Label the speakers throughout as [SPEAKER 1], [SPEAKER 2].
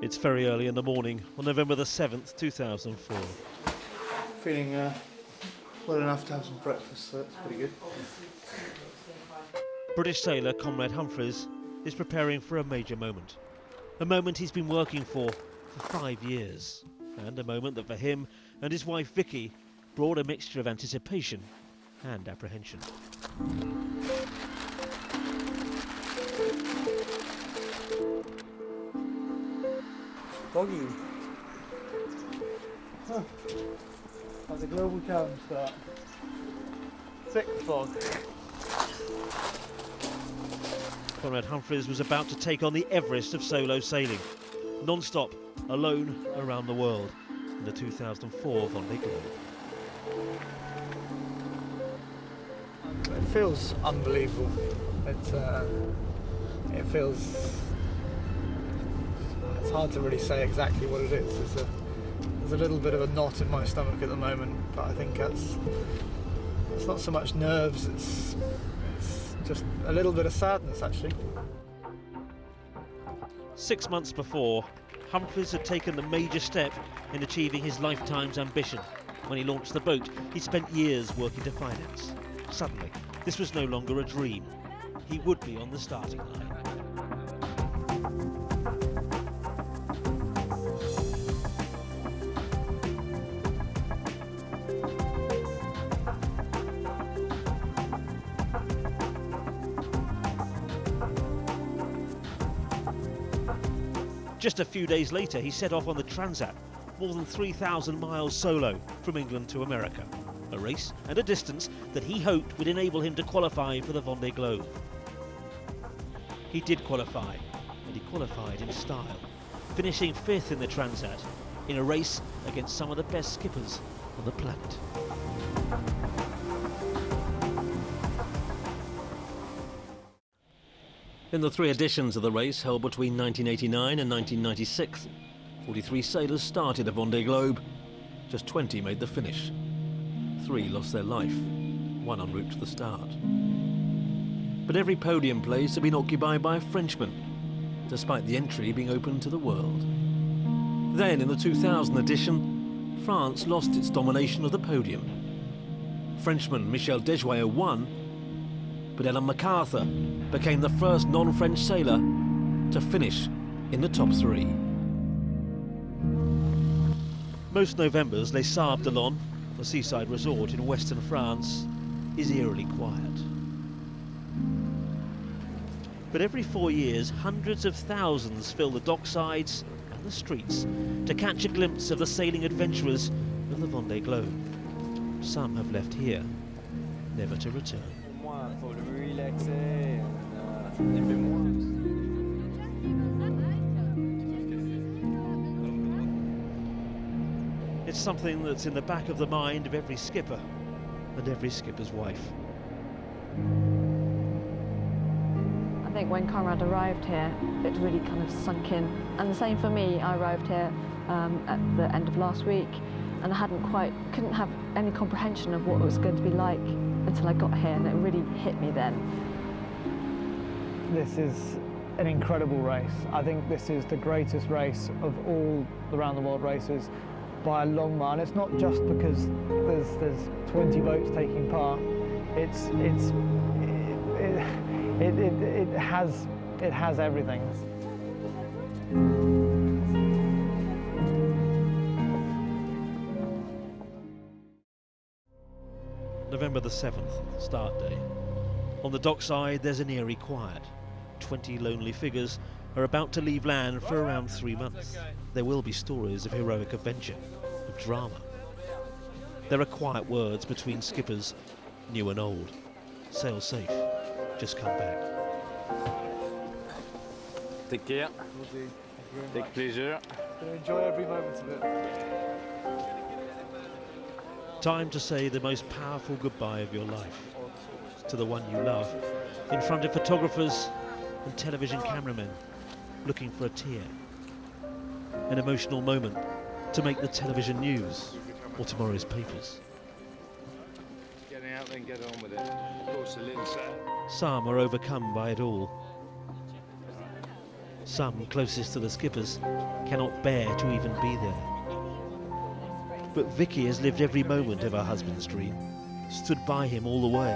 [SPEAKER 1] It's very early in the morning on November the 7th, 2004.
[SPEAKER 2] Feeling well enough to have some breakfast, so that's pretty good.
[SPEAKER 1] British sailor Conrad Humphreys is preparing for a major moment. A moment he's been working for 5 years. And a moment that for him and his wife Vicky brought a mixture of anticipation and apprehension.
[SPEAKER 2] Doggy. Huh. How's the global challenge start? Thick fog.
[SPEAKER 1] Conrad Humphreys was about to take on the Everest of solo sailing, non-stop, alone around the world in the 2004 Vendée Globe.
[SPEAKER 2] It feels unbelievable. It feels. It's hard to really say exactly what it is. There's a little bit of a knot in my stomach at the moment, but I think it's not so much nerves. It's just a little bit of sadness, actually.
[SPEAKER 1] 6 months before, Humphreys had taken the major step in achieving his lifetime's ambition. When he launched the boat, he spent years working to finance. Suddenly, this was no longer a dream. He would be on the starting line. Just a few days later, he set off on the Transat, more than 3,000 miles solo from England to America. A race and a distance that he hoped would enable him to qualify for the Vendée Globe. He did qualify, and he qualified in style, finishing 5th in the Transat in a race against some of the best skippers on the planet. In the 3 editions of the race held between 1989 and 1996, 43 sailors started the Vendée Globe. Just 20 made the finish. 3 lost their life, 1 en route to the start. But every podium place had been occupied by a Frenchman, despite the entry being open to the world. Then, in the 2000 edition, France lost its domination of the podium. Frenchman Michel Desjoyeaux won, but Ellen MacArthur became the first non-French sailor to finish in the top 3. Most Novembers, Les Sables D'Olonne, a seaside resort in western France, is eerily quiet. But every 4 years, hundreds of thousands fill the docksides and the streets to catch a glimpse of the sailing adventurers of the Vendée Globe. Some have left here, never to return. It's something that's in the back of the mind of every skipper and every skipper's wife.
[SPEAKER 3] I think when Conrad arrived here, it really kind of sunk in. And the same for me. I arrived here at the end of last week, and I couldn't have any comprehension of what it was going to be like until I got here, and it really hit me then.
[SPEAKER 2] This is an incredible race. I think this is the greatest race of all the round the world races by a long mile. And it's not just because there's 20 boats taking part. It has everything.
[SPEAKER 1] November the 7th, start day. On the dockside, there's an eerie quiet. 20 lonely figures are about to leave land for around 3 months. There will be stories of heroic adventure, of drama. There are quiet words between skippers, new and old. Sail safe, just come back.
[SPEAKER 4] Take care. Take pleasure.
[SPEAKER 2] Enjoy every moment of it.
[SPEAKER 1] Time to say the most powerful goodbye of your life to the one you love, in front of photographers and television cameramen looking for a tear. An emotional moment to make the television news or tomorrow's papers.
[SPEAKER 4] Getting out and get on with it. Of course, a little sad.
[SPEAKER 1] Some are overcome by it all. Some closest to the skippers cannot bear to even be there. But Vicky has lived every moment of her husband's dream, stood by him all the way,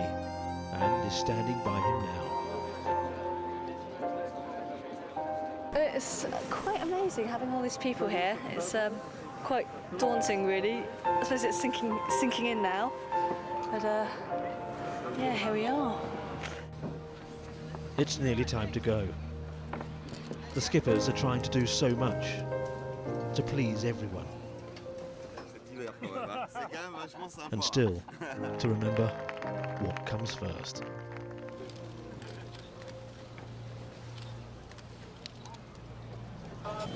[SPEAKER 1] and is standing by him now.
[SPEAKER 3] It's quite amazing having all these people here. It's quite daunting, really. I suppose it's sinking in now. But yeah, here we are.
[SPEAKER 1] It's nearly time to go. The skippers are trying to do so much to please everyone. And still to remember what comes first.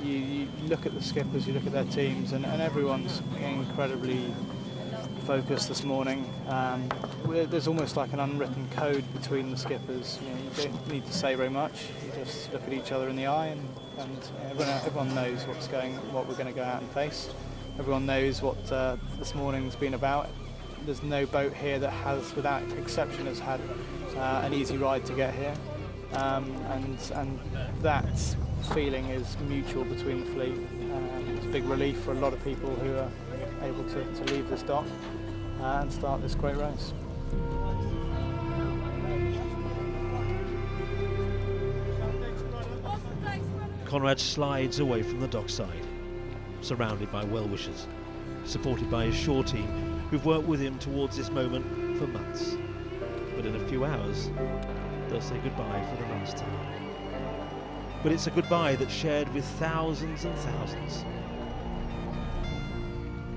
[SPEAKER 2] You look at the skippers, you look at their teams, and everyone's incredibly focused this morning. There's almost like an unwritten code between the skippers. You don't need to say very much. You just look at each other in the eye, and everyone knows what we're going to go out and face. Everyone knows what this morning's been about. There's no boat here that has, without exception, has had an easy ride to get here, and that feeling is mutual between the fleet. It's a big relief for a lot of people who are able to leave this dock and start this great race.
[SPEAKER 1] Conrad slides away from the dockside, surrounded by well-wishers, supported by his shore team who've worked with him towards this moment for months. But in a few hours, they'll say goodbye for the last time. But it's a goodbye that's shared with thousands and thousands.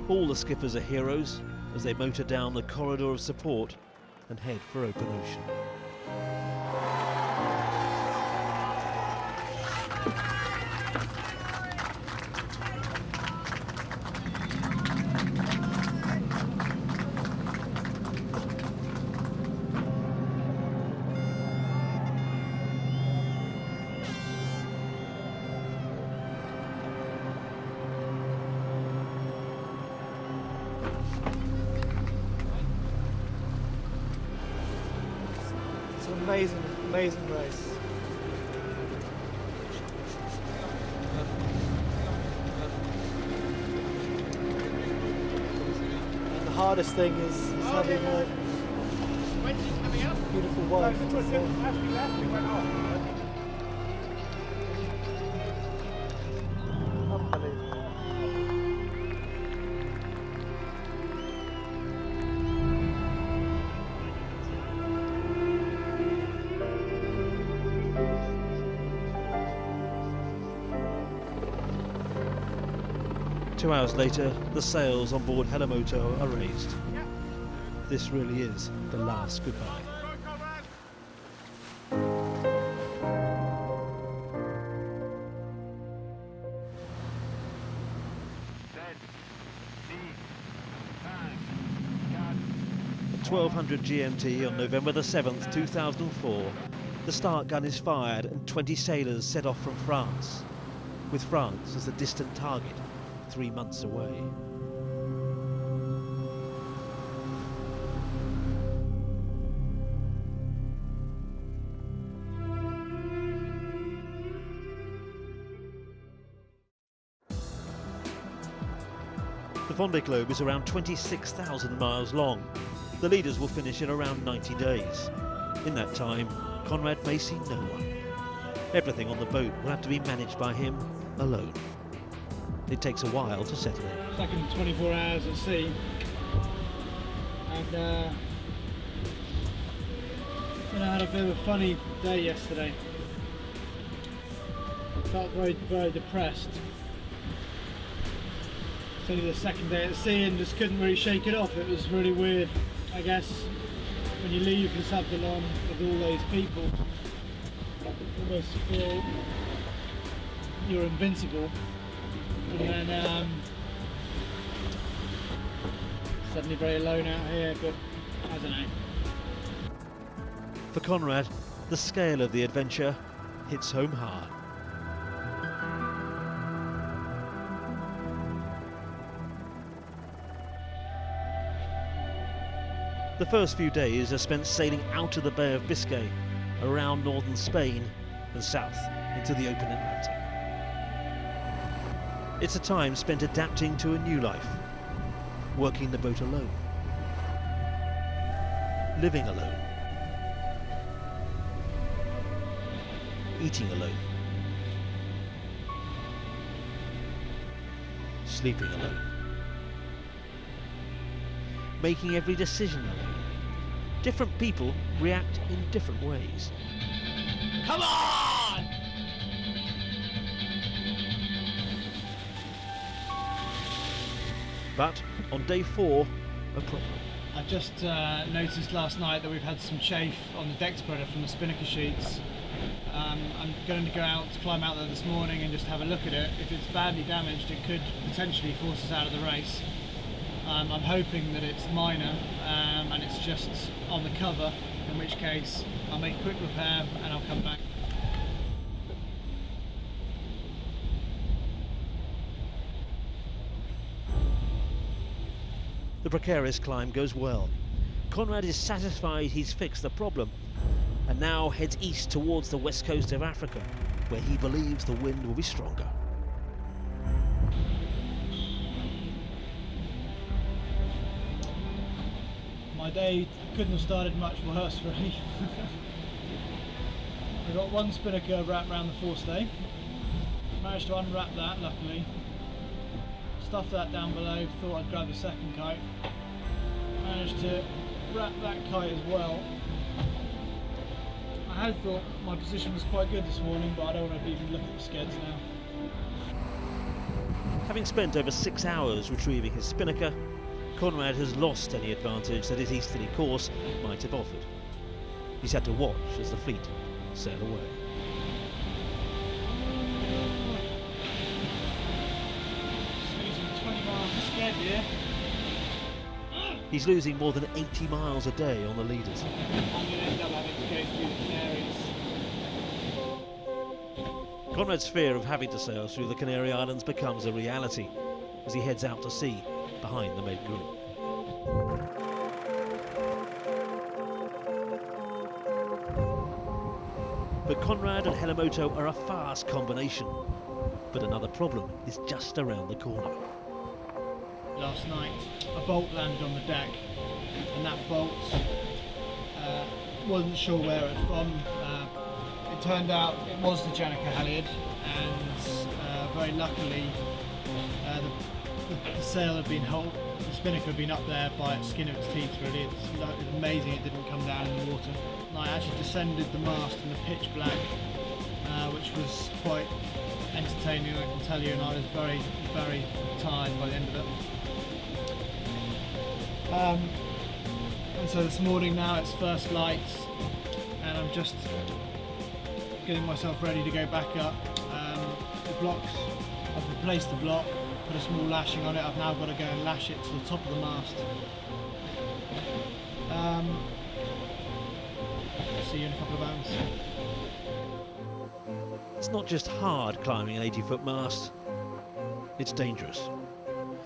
[SPEAKER 1] All the skippers are heroes as they motor down the corridor of support and head for open ocean.
[SPEAKER 2] It's an amazing, amazing race. And the hardest thing is having a beautiful wife. Unbelievable.
[SPEAKER 1] 2 hours later, the sails on board Helamoto are raised. This really is the last goodbye. At 1200 GMT on November the 7th, 2004, the start gun is fired and 20 sailors set off from France, with France as the distant target 3 months away. The Vendée Globe is around 26,000 miles long. The leaders will finish in around 90 days. In that time, Conrad may see no one. Everything on the boat will have to be managed by him alone. It takes a while to settle in.
[SPEAKER 5] Second 24 hours at sea, and I had a bit of a funny day yesterday. I felt very, very depressed. It's only the second day at sea and just couldn't really shake it off. It was really weird, I guess, when you leave Les Sables D'Olonne with all those people, you almost feel you're invincible. And then suddenly very alone out here, but I don't know.
[SPEAKER 1] For Conrad, the scale of the adventure hits home hard. The first few days are spent sailing out of the Bay of Biscay, around northern Spain and south into the open Atlantic. It's a time spent adapting to a new life, working the boat alone, living alone, eating alone, sleeping alone, making every decision alone. Different people react in different ways.
[SPEAKER 5] Come on!
[SPEAKER 1] But on day 4, a problem.
[SPEAKER 5] I just noticed last night that we've had some chafe on the deck spreader from the spinnaker sheets. I'm going to go out, climb out there this morning and just have a look at it. If it's badly damaged, it could potentially force us out of the race. I'm hoping that it's minor and it's just on the cover, in which case I'll make a quick repair and I'll come back.
[SPEAKER 1] The precarious climb goes well. Conrad is satisfied he's fixed the problem and now heads east towards the west coast of Africa, where he believes the wind will be stronger.
[SPEAKER 5] My day couldn't have started much worse, really. I got one spinnaker wrapped around the forestay. Managed to unwrap that, luckily. Stuffed that down below, thought I'd grab the second kite. Managed to wrap that kite as well. I had thought my position was quite good this morning, but I don't want to even look at the skids now.
[SPEAKER 1] Having spent over 6 hours retrieving his spinnaker, Conrad has lost any advantage that his easterly course might have offered. He's had to watch as the fleet sail away.
[SPEAKER 5] Losing 20 miles a sked here.
[SPEAKER 1] He's losing more than 80 miles a day on the leaders.
[SPEAKER 5] I'm going to end up having to go through the Canaries.
[SPEAKER 1] Conrad's fear of having to sail through the Canary Islands becomes a reality as he heads out to sea behind the main group. But Conrad and Helimoto are a fast combination. But another problem is just around the corner.
[SPEAKER 5] Last night, a bolt landed on the deck, and that bolt wasn't sure where it was from. It turned out it was the Janica halyard, and very luckily the sail had been held, the spinnaker had been up there by the skin of its teeth. Really, it's amazing it didn't come down in the water. And I actually descended the mast in the pitch black, which was quite entertaining, I can tell you, and I was very, very tired by the end of it. And so this morning now it's first lights, and I'm just getting myself ready to go back up. The blocks, I've replaced the block, put a small lashing on it. I've now got to go and lash it to the top of the mast. See you in a couple of hours.
[SPEAKER 1] It's not just hard climbing an 80-foot mast, it's dangerous.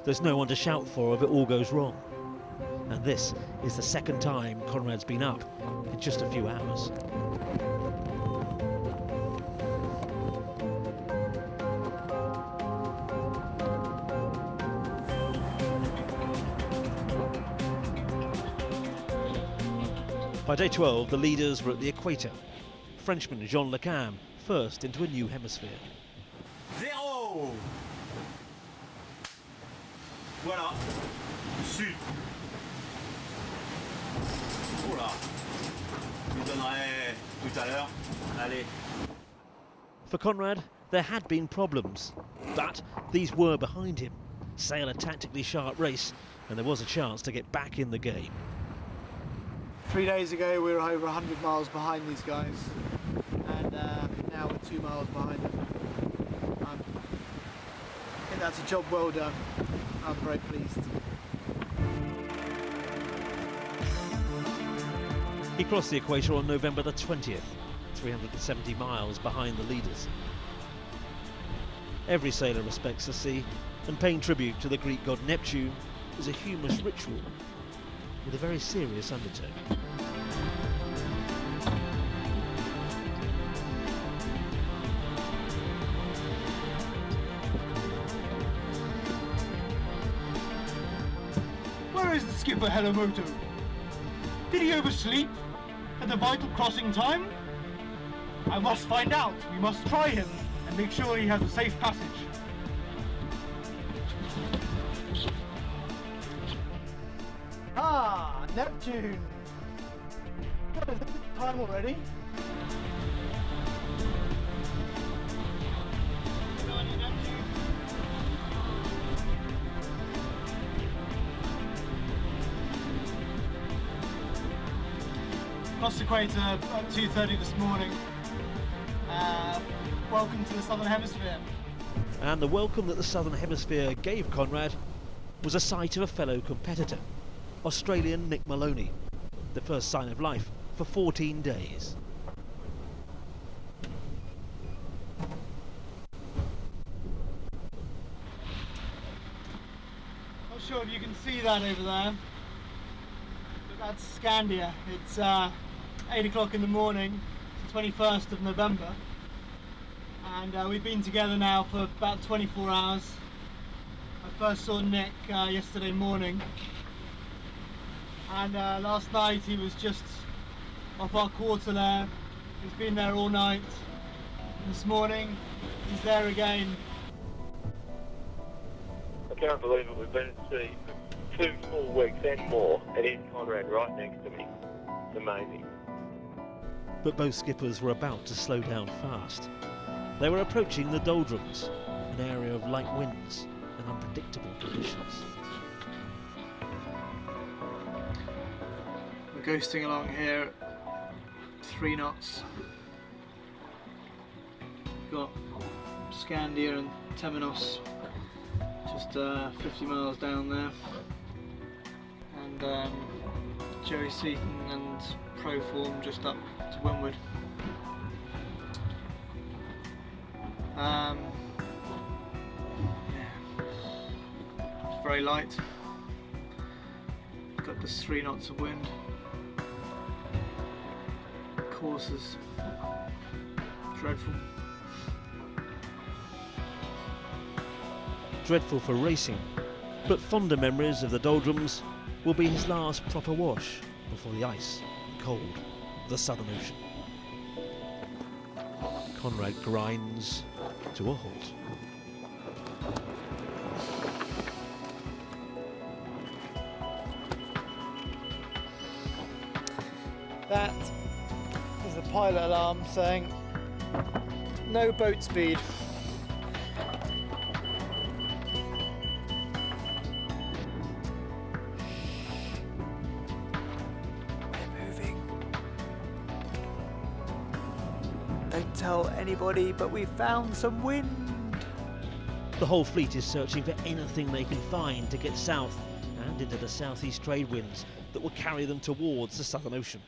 [SPEAKER 1] There's no one to shout for if it all goes wrong. And this is the second time Conrad's been up in just a few hours. By day 12, the leaders were at the equator. Frenchman Jean Le Cam first into a new hemisphere.
[SPEAKER 6] Zéro. Voilà. Sud. Oula. Je vous donnerai tout à l'heure. Allez.
[SPEAKER 1] For Conrad, there had been problems, but these were behind him. Sail a tactically sharp race, and there was a chance to get back in the game.
[SPEAKER 2] 3 days ago we were over 100 miles behind these guys, and now we're 2 miles behind them. I think that's a job well done. I'm very pleased.
[SPEAKER 1] He crossed the equator on November the 20th, 370 miles behind the leaders. Every sailor respects the sea, and paying tribute to the Greek god Neptune is a humorous ritual with a very serious undertone.
[SPEAKER 5] is the skipper, Helamoto? Did he oversleep at the vital crossing time? I must find out. We must try him and make sure he has a safe passage. Ah, Neptune! What is it? Time already? Cross equator at 2:30 this morning. Welcome to the Southern Hemisphere.
[SPEAKER 1] And the welcome that the Southern Hemisphere gave Conrad was a sight of a fellow competitor, Australian Nick Maloney, the first sign of life for 14 days.
[SPEAKER 5] Not sure if you can see that over there, but that's Scandia. It's 8 o'clock in the morning, it's the 21st of November, and we've been together now for about 24 hours. I first saw Nick yesterday morning, and last night he was just off our quarter there. He's been there all night. This morning he's there again.
[SPEAKER 7] I can't believe it. We've been at sea for 2 full weeks and more, and here's Conrad right next to me. It's amazing.
[SPEAKER 1] But both skippers were about to slow down fast. They were approaching the doldrums, an area of light winds and unpredictable conditions.
[SPEAKER 2] We're coasting along here at 3 knots. We've got Scandia and Temenos just 50 miles down there, and Jerry Seaton and Proform just up to windward. It's very light. Got just 3 knots of wind. Course is dreadful.
[SPEAKER 1] Dreadful for racing, but fonder memories of the doldrums will be his last proper wash before the ice and cold of the Southern Ocean. Conrad grinds to a halt.
[SPEAKER 2] That is the pilot alarm saying no boat speed. We're moving. Don't tell anybody, but we found some wind.
[SPEAKER 1] The whole fleet is searching for anything they can find to get south and into the southeast trade winds that will carry them towards the Southern Ocean.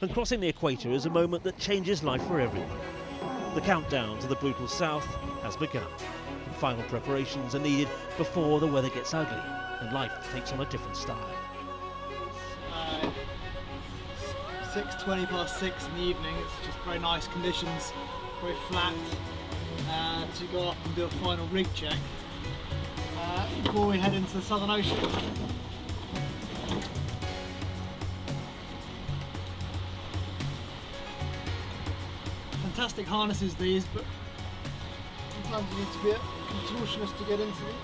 [SPEAKER 1] And crossing the equator is a moment that changes life for everyone. The countdown to the brutal south has begun, and final preparations are needed before the weather gets ugly and life takes on a different style.
[SPEAKER 5] 6:20 past 6 in the evening. It's just very nice conditions, very flat, to go up and do a final rig check before we head into the Southern Ocean. Fantastic harnesses these, but sometimes you need to be a contortionist to get into them.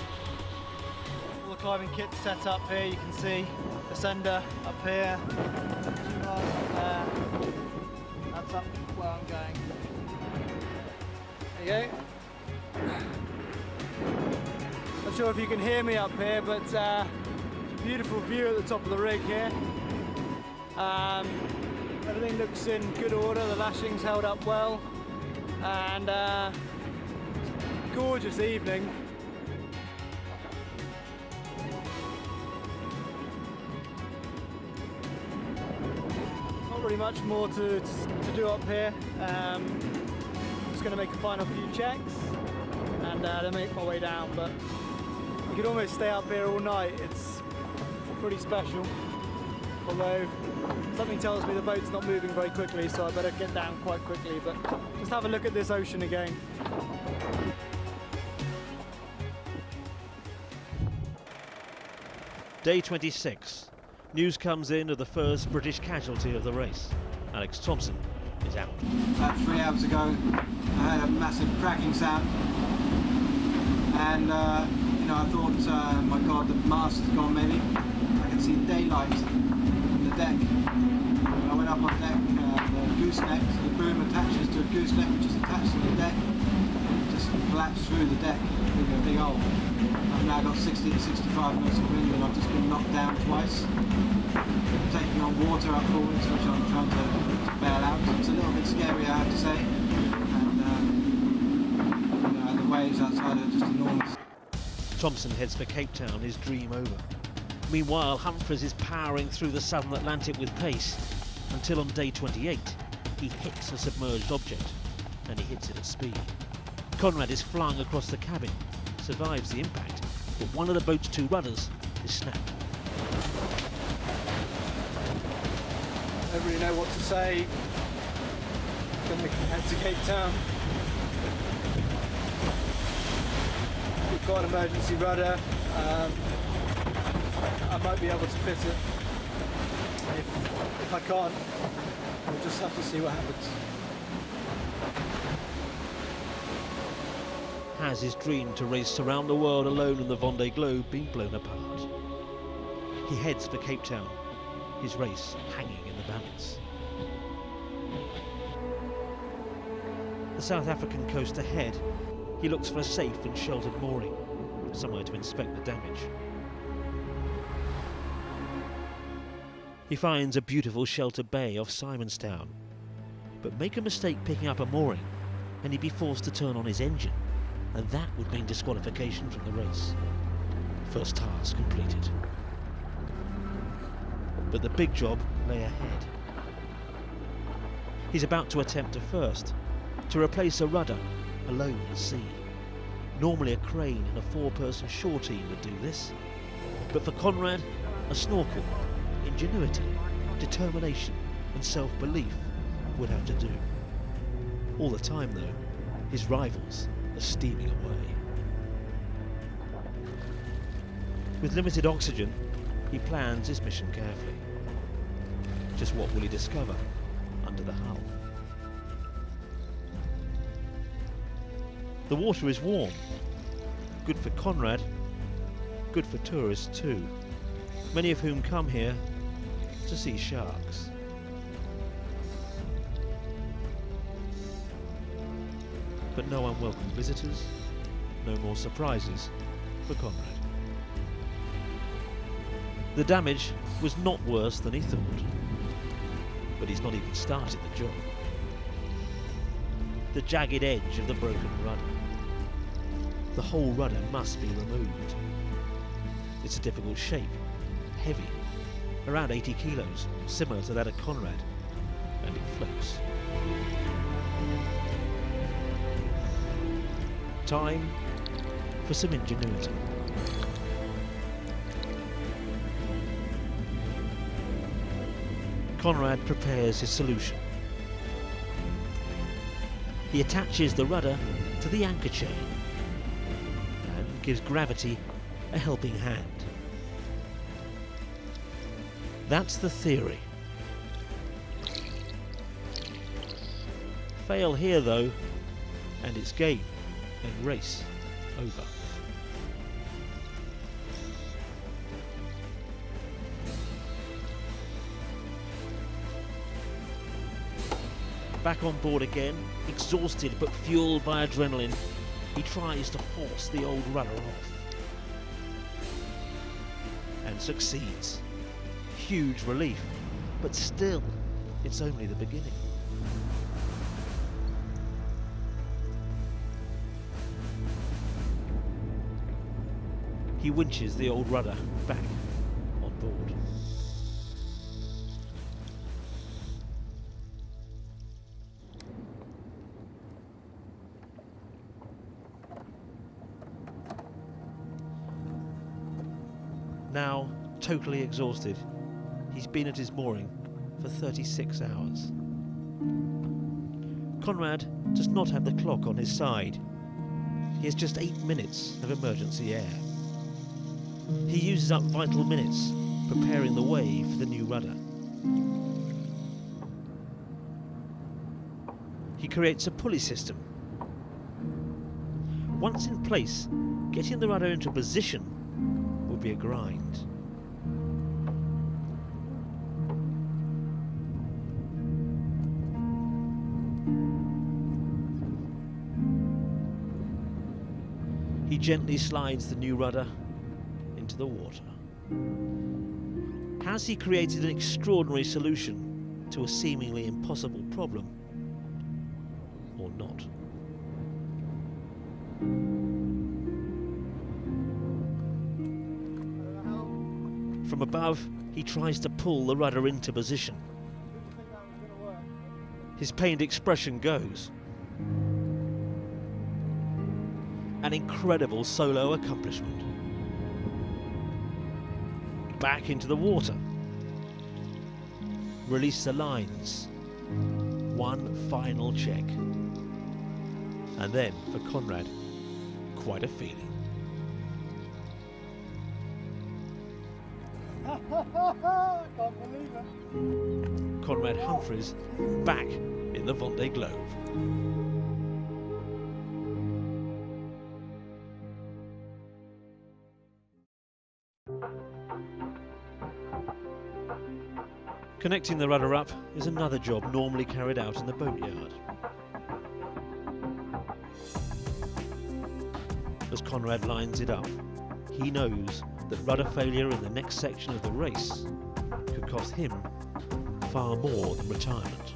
[SPEAKER 5] All the climbing kit's set up here, you can see ascender up here, 2 bars up there, that's up where I'm going. There you go. Not sure if you can hear me up here, but beautiful view at the top of the rig here. Everything looks in good order, the lashings held up well, and gorgeous evening. Not really much more to do up here. Just going to make a final few checks and then make my way down, but you could almost stay up here all night. It's pretty special, although something tells me the boat's not moving very quickly, so I better get down quite quickly, but just have a look at this ocean again.
[SPEAKER 1] Day 26. News comes in of the first British casualty of the race. Alex Thompson is out.
[SPEAKER 8] About 3 hours ago, I had a massive cracking sound, and I thought, my God, the mast has gone maybe. I can see daylight on the deck. When I went up on deck, the gooseneck, the boom attaches to a gooseneck which is attached to the deck. It just collapsed through the deck with a big hole. I've now got 60 to 65 knots of wind, and I've just been knocked down twice. Taking on water up forwards, which I'm trying to bail out. It's a little bit scary, I have to say. And the waves outside are just enormous.
[SPEAKER 1] Thompson heads for Cape Town, his dream over. Meanwhile, Humphreys is powering through the southern Atlantic with pace, until on day 28, he hits a submerged object, and he hits it at speed. Conrad is flung across the cabin, survives the impact, but one of the boat's 2 rudders is snapped.
[SPEAKER 2] I don't really know what to say. Gonna head to Cape Town. We've got an emergency rudder. I might be able to fit it. If I can't, we'll just have to see what happens.
[SPEAKER 1] Has his dream to race around the world alone in the Vendée Globe been blown apart? He heads for Cape Town, his race hanging in the balance. The South African coast ahead, he looks for a safe and sheltered mooring, somewhere to inspect the damage. He finds a beautiful sheltered bay off Simonstown, but make a mistake picking up a mooring and he'd be forced to turn on his engine, and that would mean disqualification from the race. First task completed. But the big job lay ahead. He's about to attempt a first, to replace a rudder alone at sea. Normally a crane and a 4-person shore team would do this, but for Conrad, a snorkel, ingenuity, determination and self-belief would have to do. All the time though, his rivals are steaming away. With limited oxygen, he plans his mission carefully. Just what will he discover under the hull? The water is warm. Good for Conrad, good for tourists too, many of whom come here to see sharks. But no unwelcome visitors, no more surprises for Conrad. The damage was not worse than he thought, but he's not even started the job. The jagged edge of the broken rudder. The whole rudder must be removed. It's a difficult shape, heavy, around 80 kilos, similar to that of Conrad, and it floats. Time for some ingenuity. Conrad prepares his solution. He attaches the rudder to the anchor chain and gives gravity a helping hand. That's the theory. Fail here though, and it's game and race over. Back on board again, exhausted but fueled by adrenaline, he tries to force the old rudder off. And succeeds. Huge relief, but still, it's only the beginning. He winches the old rudder back on board. Now, totally exhausted, he's been at his mooring for 36 hours. Conrad does not have the clock on his side. He has just 8 minutes of emergency air. He uses up vital minutes preparing the way for the new rudder. He creates a pulley system. Once in place, getting the rudder into position will be a grind. He gently slides the new rudder into the water. Has he created an extraordinary solution to a seemingly impossible problem, or not? From above, he tries to pull the rudder into position. His pained expression goes. An incredible solo accomplishment. Back into the water. Release the lines. One final check. And then, for Conrad, quite a feeling.
[SPEAKER 5] Can't believe it.
[SPEAKER 1] Conrad Humphreys back in the Vendée Globe. Connecting the rudder up is another job normally carried out in the boatyard. As Conrad lines it up, he knows that rudder failure in the next section of the race could cost him far more than retirement.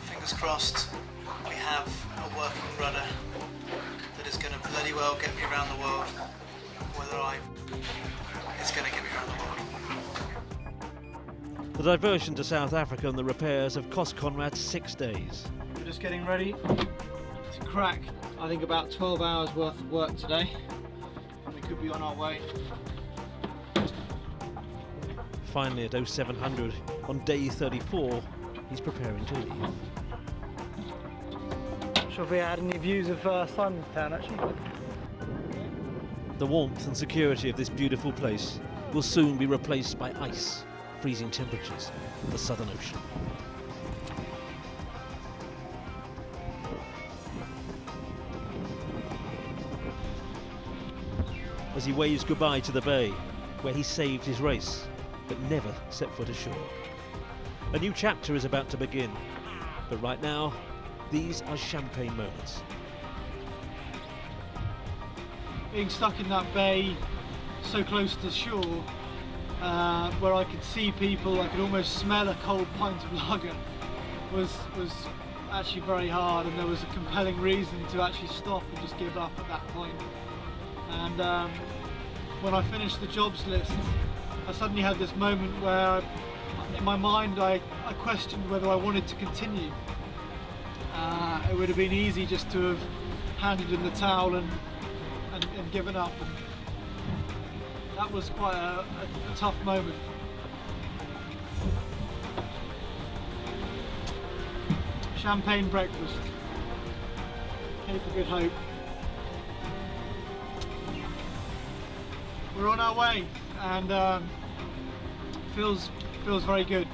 [SPEAKER 2] Fingers crossed we have a working rudder that is going to bloody well get me around the world. It's going to get me around the world.
[SPEAKER 1] The diversion to South Africa and the repairs have cost Conrad 6 days.
[SPEAKER 5] We're just getting ready to crack, I think, about 12 hours worth of work today, and we could be on our way.
[SPEAKER 1] Finally at 0700, on day 34, he's preparing to leave.
[SPEAKER 5] Not sure if we had any views of Suntown actually.
[SPEAKER 1] The warmth and security of this beautiful place will soon be replaced by ice, freezing temperatures in the Southern Ocean. As he waves goodbye to the bay, where he saved his race, but never set foot ashore. A new chapter is about to begin, but right now, these are champagne moments.
[SPEAKER 5] Being stuck in that bay, so close to shore, where I could see people, I could almost smell a cold pint of lager, was actually very hard, and there was a compelling reason to actually stop and just give up at that point. And when I finished the jobs list, I suddenly had this moment where, in my mind, I questioned whether I wanted to continue. It would have been easy just to have handed in the towel and given up. And that was quite a tough moment. Champagne breakfast. Cape of Good Hope. We're on our way, and feels very good.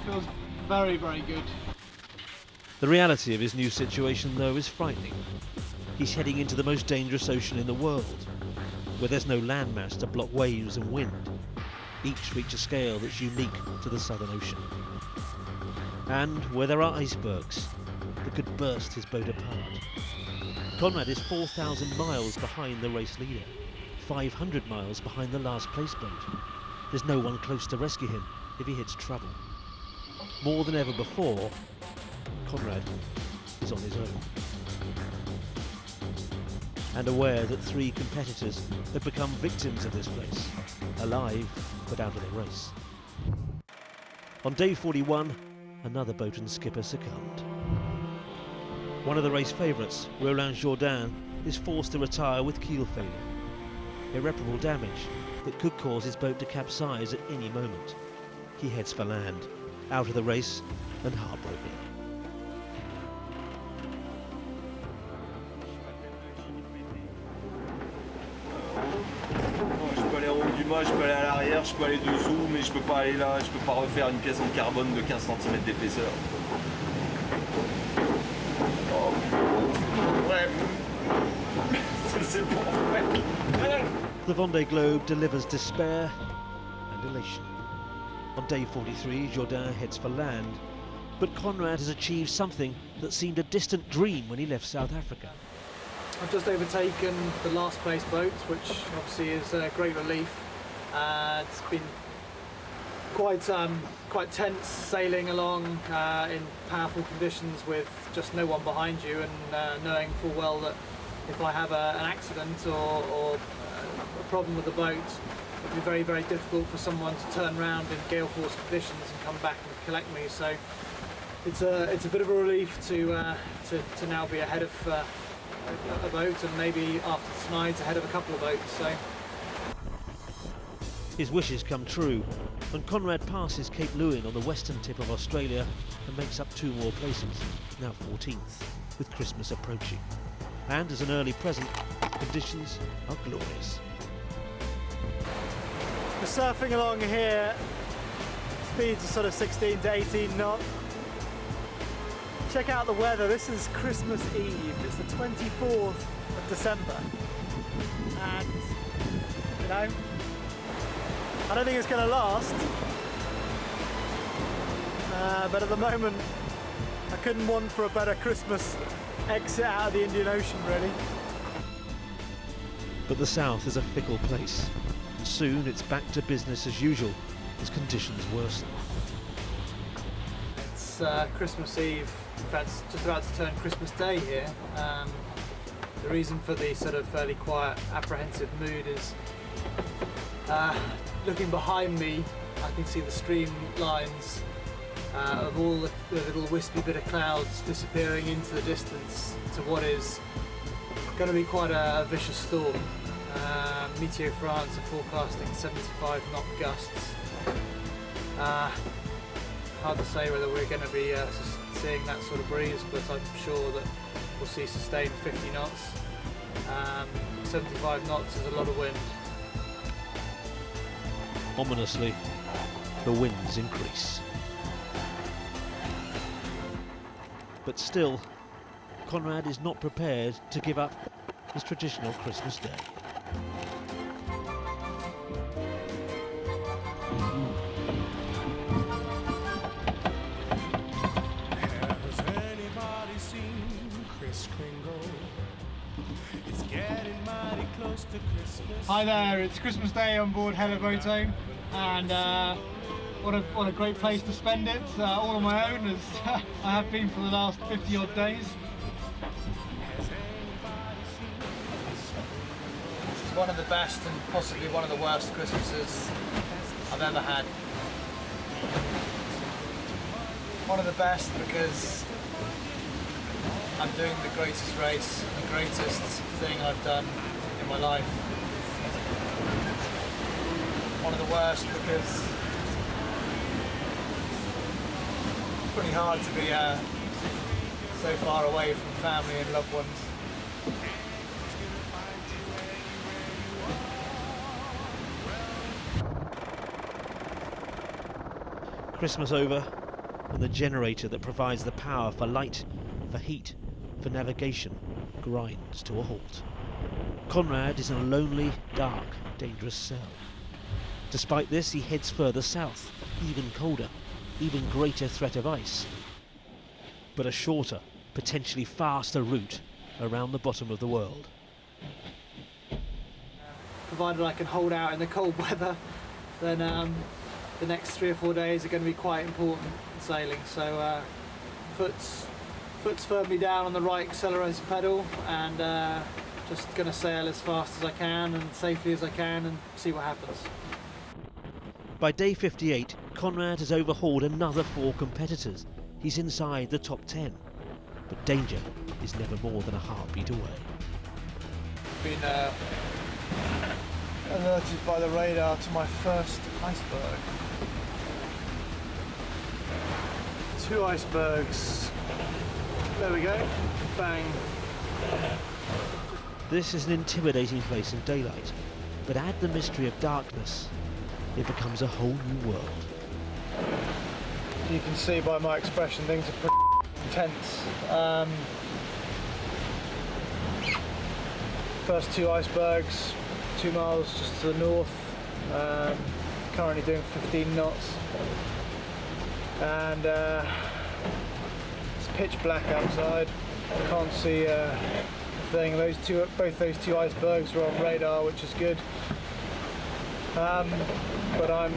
[SPEAKER 5] Feels very, very good.
[SPEAKER 1] The reality of his new situation, though, is frightening. He's heading into the most dangerous ocean in the world, where there's no landmass to block waves and wind. Each reach a scale that's unique to the Southern Ocean. And where there are icebergs that could burst his boat apart. Conrad is 4,000 miles behind the race leader, 500 miles behind the last place boat. There's no one close to rescue him if he hits trouble. More than ever before, Conrad is on his own. And aware that 3 competitors have become victims of this place, alive but out of the race. On day 41, another boat and skipper succumbed. One of the race favourites, Roland Jourdain, is forced to retire with keel failure. Irreparable damage that could cause his boat to capsize at any moment. He heads for land, out of the race and heartbroken.
[SPEAKER 6] moi je peux aller à l'arrière, je peux aller dessous, mais je peux pas aller là, je peux pas refaire une pièce en carbone de 15 cm d'épaisseur. Oh, ouais. C'est bon, ouais.
[SPEAKER 1] The Vendée Globe delivers despair and elation. On day 43, Jourdain heads for land, but Conrad has achieved something that seemed a distant dream when he left South Africa.
[SPEAKER 2] I've just overtaken the last place boat, which obviously is a great relief. It's been quite tense sailing along in powerful conditions with just no one behind you, and knowing full well that if I have an accident or a problem with the boat, it'd be very, very difficult for someone to turn around in gale force conditions and come back and collect me. So it's a bit of a relief to now be ahead of a boat, and maybe after tonight's ahead of a couple of boats. So
[SPEAKER 1] his wishes come true, and Conrad passes Cape Lewin on the western tip of Australia and makes up 2 more places, now 14th, with Christmas approaching. And as an early present, conditions are glorious.
[SPEAKER 5] We're surfing along here, speeds are sort of 16 to 18 knots. Check out the weather. This is Christmas Eve. It's the 24th of December. And, you know, I don't think it's going to last. But at the moment, I couldn't want for a better Christmas exit out of the Indian Ocean, really.
[SPEAKER 1] But the south is a fickle place, and soon it's back to business as usual as conditions worsen.
[SPEAKER 2] it's Christmas Eve. In fact, it's just about to turn Christmas Day here. The reason for the sort of fairly quiet, apprehensive mood is looking behind me, I can see the streamlines of all the little wispy bit of clouds disappearing into the distance to what is going to be quite a vicious storm. Meteo France are forecasting 75 knot gusts. Hard to say whether we're going to be seeing that sort of breeze, but I'm sure that we'll see sustained 50 knots. 75 knots is a lot of wind.
[SPEAKER 1] Ominously, the winds increase. But still, Conrad is not prepared to give up his traditional Christmas Day.
[SPEAKER 9] Has anybody seen Kris Kringle? It's getting mighty close to Christmas.
[SPEAKER 5] Hi there, it's Christmas Day on board Boto, and what a great place to spend it, all on my own, as I have been for the last 50 odd days.
[SPEAKER 2] It's one of the best and possibly one of the worst Christmases I've ever had. One of the best because I'm doing the greatest race, the greatest thing I've done in my life. One of the worst because it's pretty hard to be so far away from family and loved ones.
[SPEAKER 1] Christmas over, and the generator that provides the power for light, for heat, for navigation grinds to a halt. Conrad is in a lonely, dark, dangerous cell. Despite this, he heads further south, even colder, even greater threat of ice, but a shorter, potentially faster route around the bottom of the world.
[SPEAKER 2] Provided I can hold out in the cold weather, then the next 3 or 4 days are going to be quite important in sailing. So foot's firmly down on the right accelerator pedal, and just going to sail as fast as I can and safely as I can and see what happens.
[SPEAKER 1] By day 58, Conrad has overhauled another 4 competitors. He's inside the top 10, but danger is never more than a heartbeat away.
[SPEAKER 2] Been alerted by the radar to my first iceberg. 2 icebergs. There we go. Bang.
[SPEAKER 1] This is an intimidating place in daylight,
[SPEAKER 10] But add the mystery of darkness, it becomes a whole new world.
[SPEAKER 2] You can see by my expression things are pretty intense. First two icebergs, 2 miles just to the north, currently doing 15 knots. And it's pitch black outside. I can't see a thing. Both those two icebergs are on radar, which is good. But I'm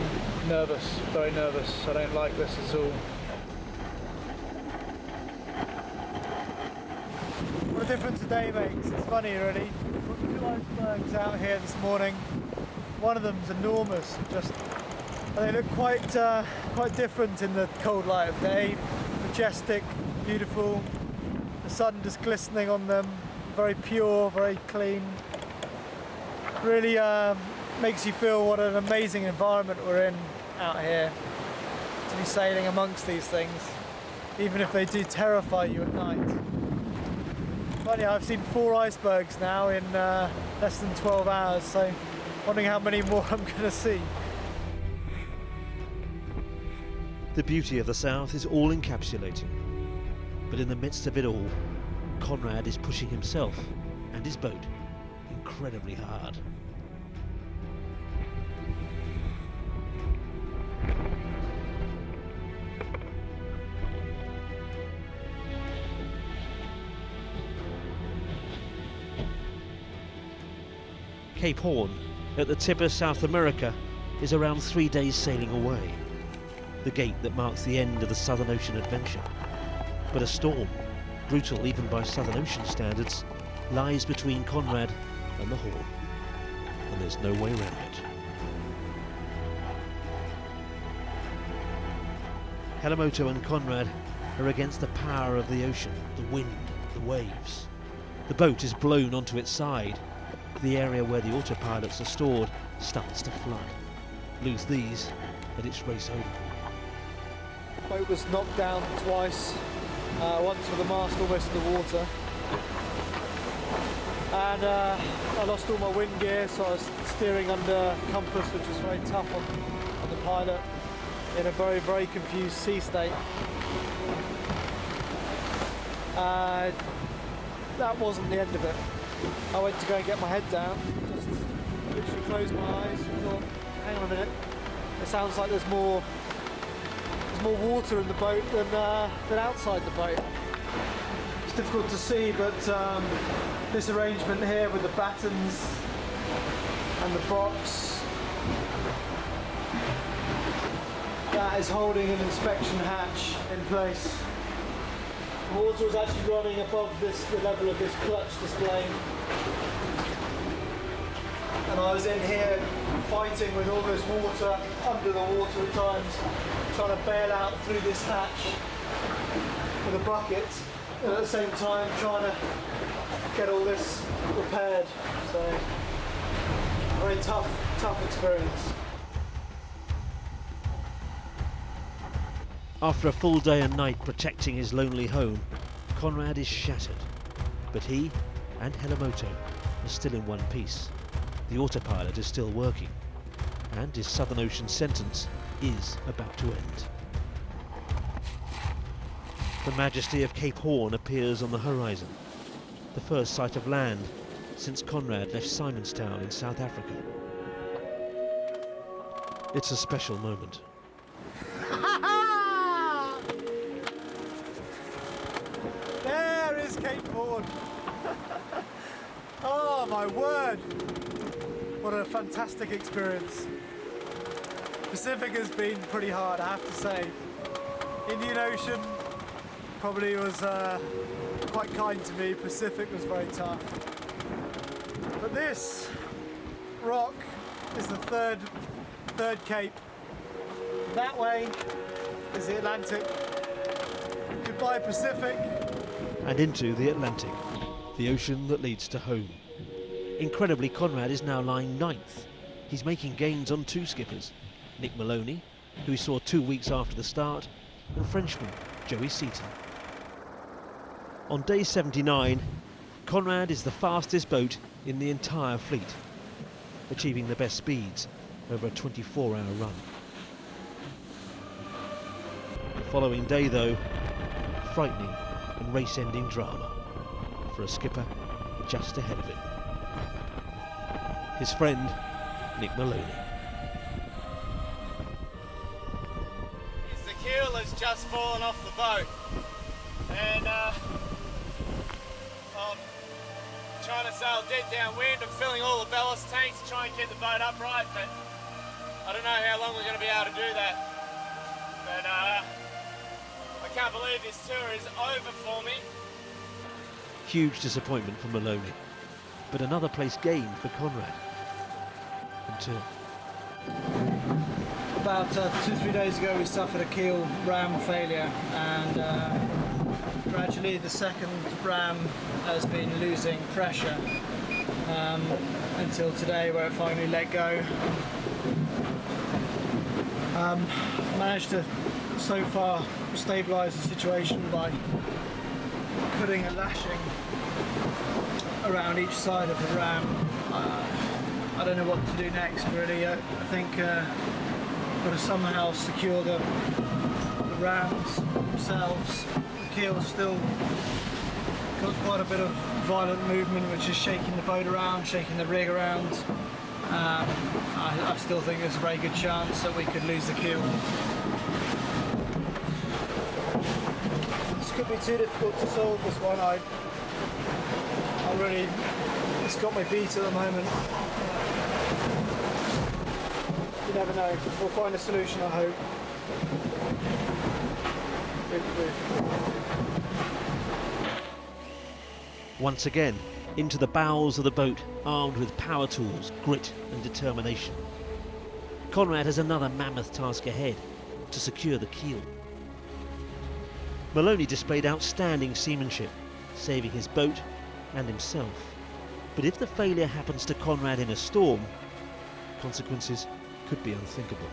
[SPEAKER 2] nervous, very nervous. I don't like this at all. What a difference a day makes. It's funny, really. We've got 2 icebergs out here this morning. One of them's enormous. They look quite different in the cold light of day. Majestic, beautiful. The sun just glistening on them. Very pure, very clean. Really makes you feel what an amazing environment we're in out here to be sailing amongst these things, even if they do terrify you at night. Funny, I've seen 4 icebergs now in less than 12 hours, so wondering how many more I'm going to see.
[SPEAKER 10] The beauty of the south is all encapsulating, but in the midst of it all, Conrad is pushing himself and his boat incredibly hard. Cape Horn, at the tip of South America, is around 3 days sailing away. The gate that marks the end of the Southern Ocean adventure. But a storm, brutal even by Southern Ocean standards, lies between Conrad and the Horn, and there's no way around it. Helimoto and Conrad are against the power of the ocean, the wind, the waves. The boat is blown onto its side. The area where the autopilots are stored starts to flood. Lose these, and it's race over.
[SPEAKER 2] The boat was knocked down twice, once with the mast almost in the water. And I lost all my wind gear, so I was steering under compass, which was very tough on the pilot, in a very, very confused sea state. That wasn't the end of it. I went to go and get my head down, just literally closed my eyes and thought, hang on a minute, it sounds like there's more water in the boat than outside the boat. It's difficult to see, but this arrangement here with the battens and the box, that is holding an inspection hatch in place. The water was actually running above the level of this clutch display. And I was in here fighting with all this water, under the water at times, trying to bail out through this hatch with a bucket, and at the same time trying to get all this repaired. So, very tough experience.
[SPEAKER 10] After a full day and night protecting his lonely home, Conrad is shattered. But he and Helimoto are still in one piece. The autopilot is still working, and his Southern Ocean sentence is about to end. The majesty of Cape Horn appears on the horizon, the first sight of land since Conrad left Simonstown in South Africa. It's a special moment.
[SPEAKER 2] There is Cape Horn. Oh my word. What a fantastic experience. Pacific has been pretty hard, I have to say. Indian Ocean probably was quite kind to me. Pacific was very tough. But this rock is the third cape. That way is the Atlantic. Goodbye Pacific.
[SPEAKER 10] And into the Atlantic, the ocean that leads to home. Incredibly, Conrad is now lying 9th. He's making gains on 2 skippers, Nick Maloney, who he saw 2 weeks after the start, and Frenchman Joey Seaton. On day 79, Conrad is the fastest boat in the entire fleet. achieving the best speeds over a 24-hour run. The following day, though, frightening and race-ending drama for a skipper just ahead of him. His friend, Nick Maloney.
[SPEAKER 5] The keel has just fallen off the boat, and I'm trying to sail dead downwind. I'm filling all the ballast tanks to try and keep the boat upright, but I don't know how long we're going to be able to do that. But I can't believe this tour is over for me.
[SPEAKER 10] Huge disappointment for Maloney, but another place gained for Conrad. Until
[SPEAKER 2] about 2-3 days ago we suffered a keel ram failure, and gradually the second ram has been losing pressure until today, where it finally let go. Managed to so far stabilise the situation by putting a lashing around each side of the ram. I don't know what to do next, really. I think I've got to somehow secure the rams themselves. The keel's still got quite a bit of violent movement, which is shaking the boat around, shaking the rig around. I still think there's a very good chance that we could lose the keel. This could be too difficult to solve, this one. I really, it's got my beat at the moment. You never know. We'll find a solution, I hope.
[SPEAKER 10] once again into the bowels of the boat, armed with power tools, grit and determination. Conrad has another mammoth task ahead, to secure the keel. Maloney displayed outstanding seamanship, saving his boat and himself. But if the failure happens to Conrad in a storm, consequences could be unthinkable.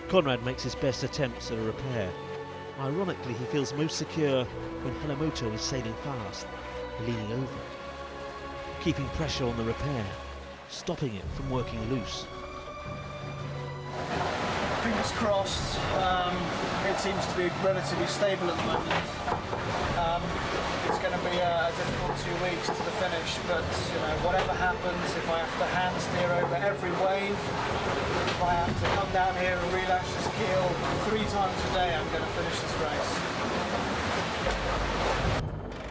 [SPEAKER 10] Conrad makes his best attempts at a repair. Ironically, he feels most secure when Helamoto is sailing fast, leaning over, keeping pressure on the repair, stopping it from working loose.
[SPEAKER 2] Fingers crossed. It seems to be relatively stable at the moment. It's going to be a difficult 2 weeks to the finish, but you know, whatever happens, if I have to hand steer over every wave, if I have to come down here and relash this keel 3 times a day, I'm going to finish this race.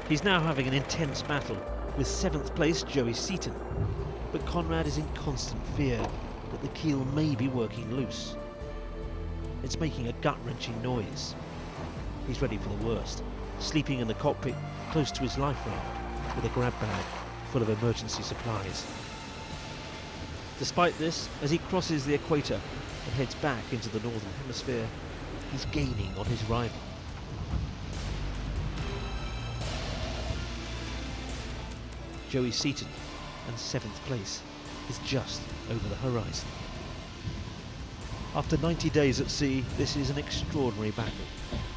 [SPEAKER 10] He's now having an intense battle with 7th place Joey Seaton, but Conrad is in constant fear that the keel may be working loose. It's making a gut-wrenching noise. He's ready for the worst, sleeping in the cockpit close to his life raft with a grab bag full of emergency supplies. Despite this, as he crosses the equator and heads back into the northern hemisphere, he's gaining on his rival. Joey Seaton and 7th place is just over the horizon. After 90 days at sea, this is an extraordinary battle.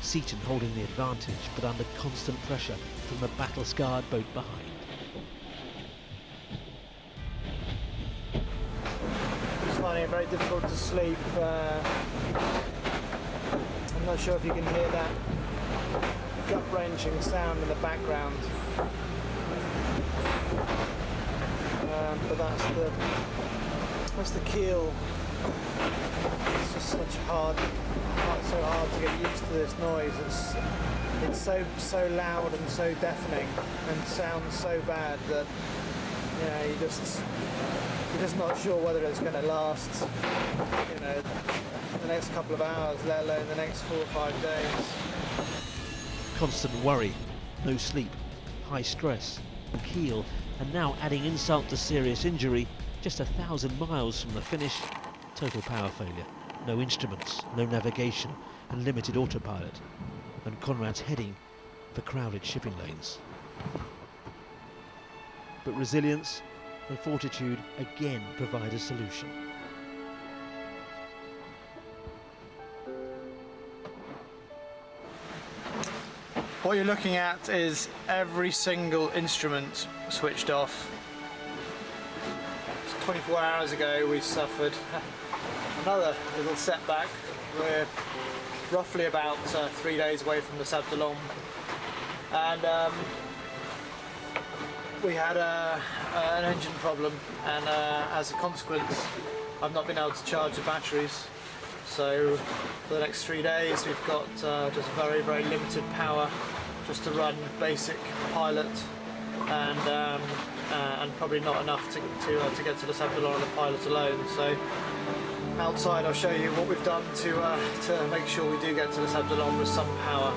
[SPEAKER 10] Seaton holding the advantage, but under constant pressure from the battle-scarred boat behind.
[SPEAKER 2] It's finding it very difficult to sleep. I'm not sure if you can hear that gut-wrenching sound in the background. But that's the keel. It's just so hard to get used to this noise. It's so loud and so deafening and sounds so bad that you're just not sure whether it's going to last the next couple of hours, let alone the next 4 or 5 days.
[SPEAKER 10] Constant worry, no sleep, high stress, and keel, and now adding insult to serious injury, just 1,000 miles from the finish, total power failure, no instruments, no navigation, and limited autopilot, and Conrad's heading for crowded shipping lanes. But resilience and fortitude again provide a solution.
[SPEAKER 2] What you're looking at is every single instrument switched off. 24 hours ago we suffered another little setback. We're roughly about 3 days away from the Sables D'Olonne, and we had an engine problem, and as a consequence I've not been able to charge the batteries. So for the next 3 days we've got just very, very limited power just to run basic pilot, and probably not enough to get to the Sables D'Olonne on the pilot alone. So outside I'll show you what we've done to make sure we do get to the Sables D'Olonne with some power.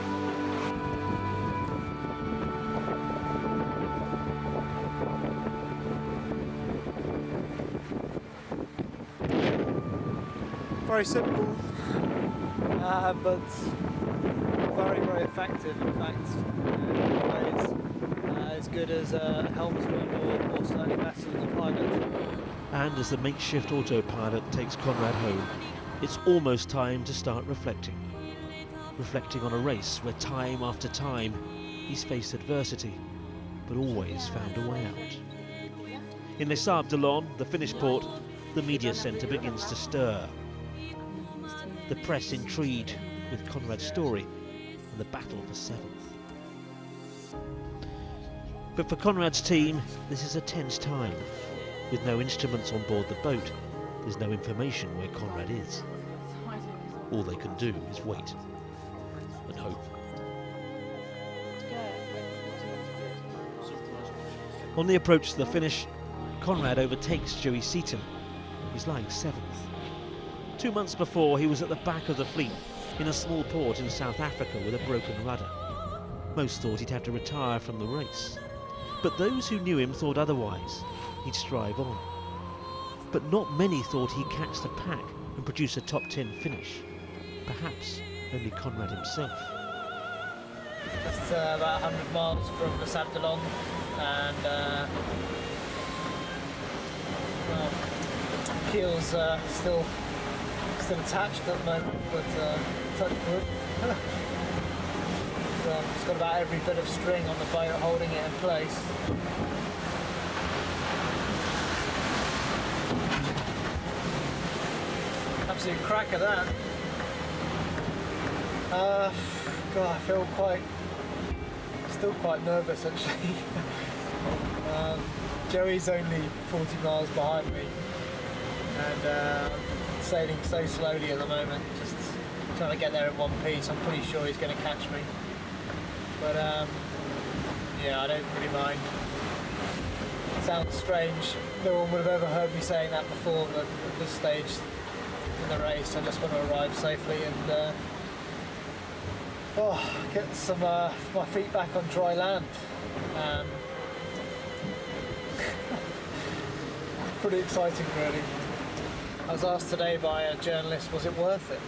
[SPEAKER 2] Very simple, but very, very effective. In fact, always as good as a helmsman, or certainly better than the pilot.
[SPEAKER 10] And as the makeshift autopilot takes Conrad home, it's almost time to start reflecting. Reflecting on a race where time after time he's faced adversity, but always found a way out. In Les Sables D'Olonne, the Finnish port, the media centre begins to stir. The press intrigued with Conrad's story and the battle for seventh. But for Conrad's team, this is a tense time. With no instruments on board the boat, there's no information where Conrad is. All they can do is wait and hope. On the approach to the finish, Conrad overtakes Joey Seaton. He's lying seventh. 2 months before, he was at the back of the fleet in a small port in South Africa with a broken rudder. Most thought he'd have to retire from the race. But those who knew him thought otherwise. He'd strive on. But not many thought he'd catch the pack and produce a top 10 finish. Perhaps only Conrad himself.
[SPEAKER 2] Just about 100 miles from the Sables D'Olonne, and well, keel's still attached at the moment, but touch wood. It's got about every bit of string on the boat holding it in place. Absolute cracker that. God, I feel still quite nervous actually. Joey's only 40 miles behind me, and sailing so slowly at the moment, just trying to get there in one piece. I'm pretty sure he's going to catch me, but yeah, I don't really mind. It sounds strange, no one would have ever heard me saying that before, but at this stage in the race I just want to arrive safely and get some my feet back on dry land. Pretty exciting really. I was asked today by a journalist, was it worth it?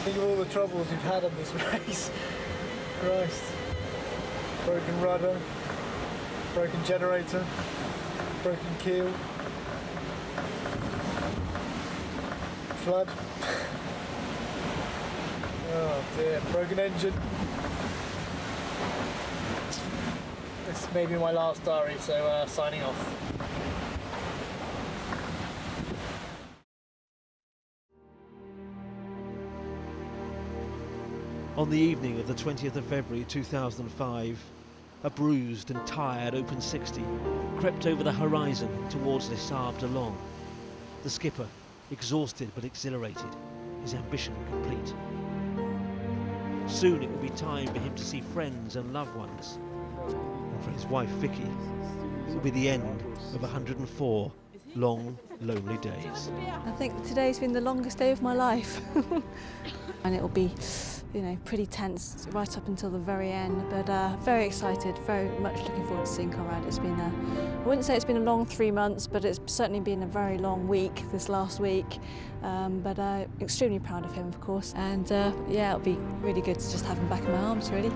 [SPEAKER 2] Think of all the troubles we've had on this race. Christ. Broken rudder, broken generator, broken keel, flood. Oh dear, broken engine. This may be my last diary, so signing off.
[SPEAKER 10] On the evening of the 20th of February 2005, a bruised and tired Open 60 crept over the horizon towards Les Sables D'Olonne. The skipper, exhausted but exhilarated, his ambition complete. Soon it would be time for him to see friends and loved ones. And for his wife Vicky, it will be the end of 104 long, lonely days.
[SPEAKER 3] I think today's been the longest day of my life. And it'll be, you know, pretty tense right up until the very end, but very excited, very much looking forward to seeing Conrad. It's been I wouldn't say it's been a long 3 months, but it's certainly been a very long week, this last week. But extremely proud of him, of course. And yeah, it'll be really good to just have him back in my arms, really.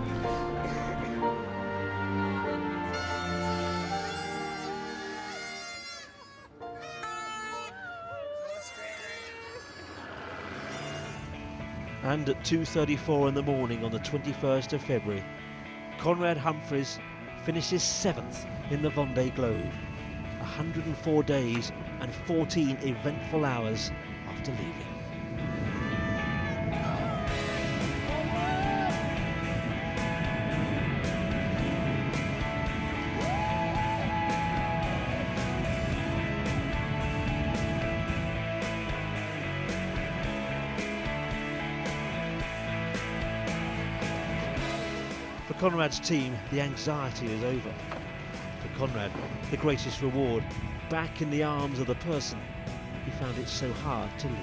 [SPEAKER 10] And at 2:34 in the morning on the 21st of February, Conrad Humphreys finishes 7th in the Vendée Globe, 104 days and 14 eventful hours after leaving. For Conrad's team, the anxiety is over. For Conrad, the greatest reward, back in the arms of the person he found it so hard to leave.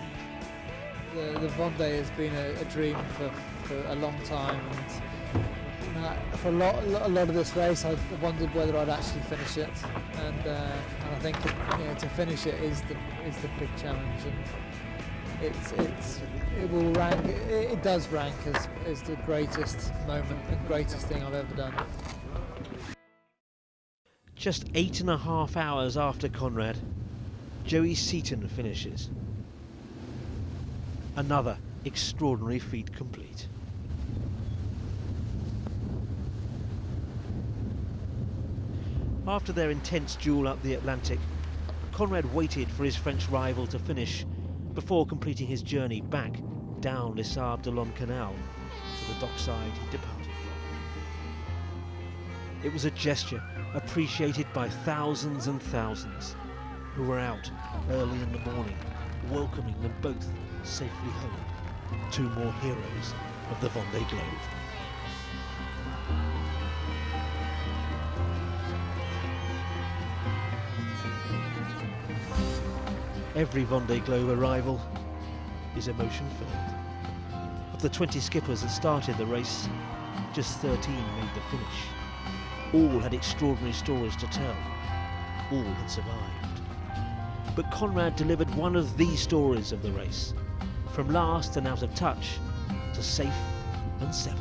[SPEAKER 2] The Vendée has been a dream for a long time, and for a lot of this race I wondered whether I'd actually finish it, and I think to finish it is the big challenge, and it will rank. It does rank as the greatest moment and greatest thing I've ever done.
[SPEAKER 10] Just 8.5 hours after Conrad, Joey Seaton finishes. Another extraordinary feat complete. After their intense duel up the Atlantic, Conrad waited for his French rival to finish before completing his journey back down Les Sables D'Olonne canal to the dockside he departed from. It was a gesture appreciated by thousands and thousands who were out early in the morning, welcoming them both safely home. Two more heroes of the Vendée Globe. Every Vendée Globe arrival is emotion-filled. Of the 20 skippers that started the race, just 13 made the finish. All had extraordinary stories to tell. All had survived. But Conrad delivered one of the stories of the race, from last and out of touch to safe and 7th.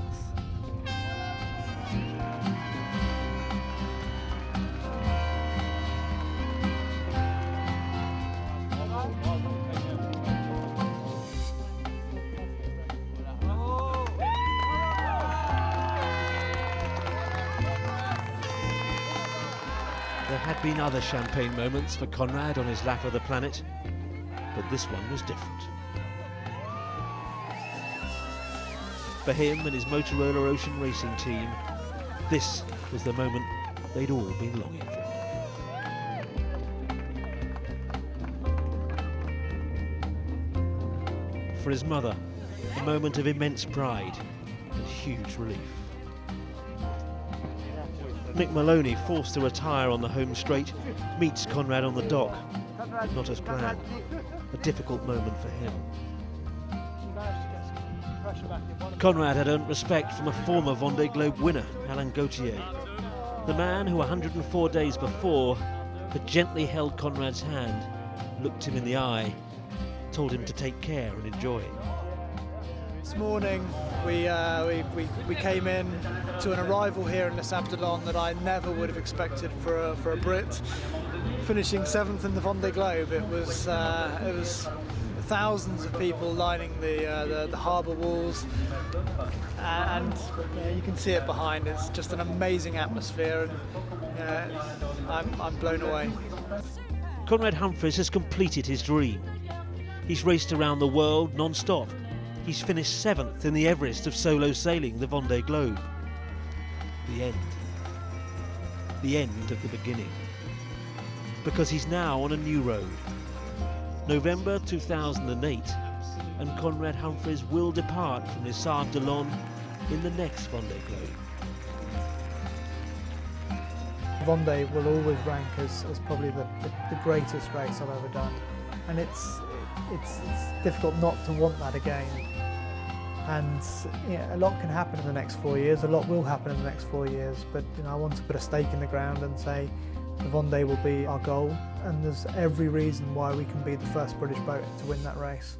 [SPEAKER 10] There had been other champagne moments for Conrad on his lap of the planet, but this one was different. For him and his Motorola Ocean Racing team, this was the moment they'd all been longing for. For his mother, a moment of immense pride and huge relief. Mick Maloney, forced to retire on the home straight, meets Conrad on the dock. Not as planned. A difficult moment for him. Conrad had earned respect from a former Vendée Globe winner, Alain Gauthier. The man who 104 days before had gently held Conrad's hand, looked him in the eye, told him to take care and enjoy.
[SPEAKER 2] This morning we came in to an arrival here in Les Sables D'Olonne that I never would have expected for a Brit. Finishing 7th in the Vendée Globe, it was thousands of people lining the harbour walls, and you can see it behind. It's just an amazing atmosphere, and I'm blown away.
[SPEAKER 10] Conrad Humphreys has completed his dream. He's raced around the world non-stop. He's finished 7th in the Everest of solo sailing the Vendée Globe. The end. The end of the beginning. Because he's now on a new road. November 2008, and Conrad Humphreys will depart from Les Sables D'Olonne in the next Vendée Globe.
[SPEAKER 2] Vendée will always rank as probably the greatest race I've ever done, and it's difficult not to want that again. And a lot can happen in the next 4 years, a lot will happen in the next 4 years, but I want to put a stake in the ground and say the Vendée will be our goal, and there's every reason why we can be the first British boat to win that race.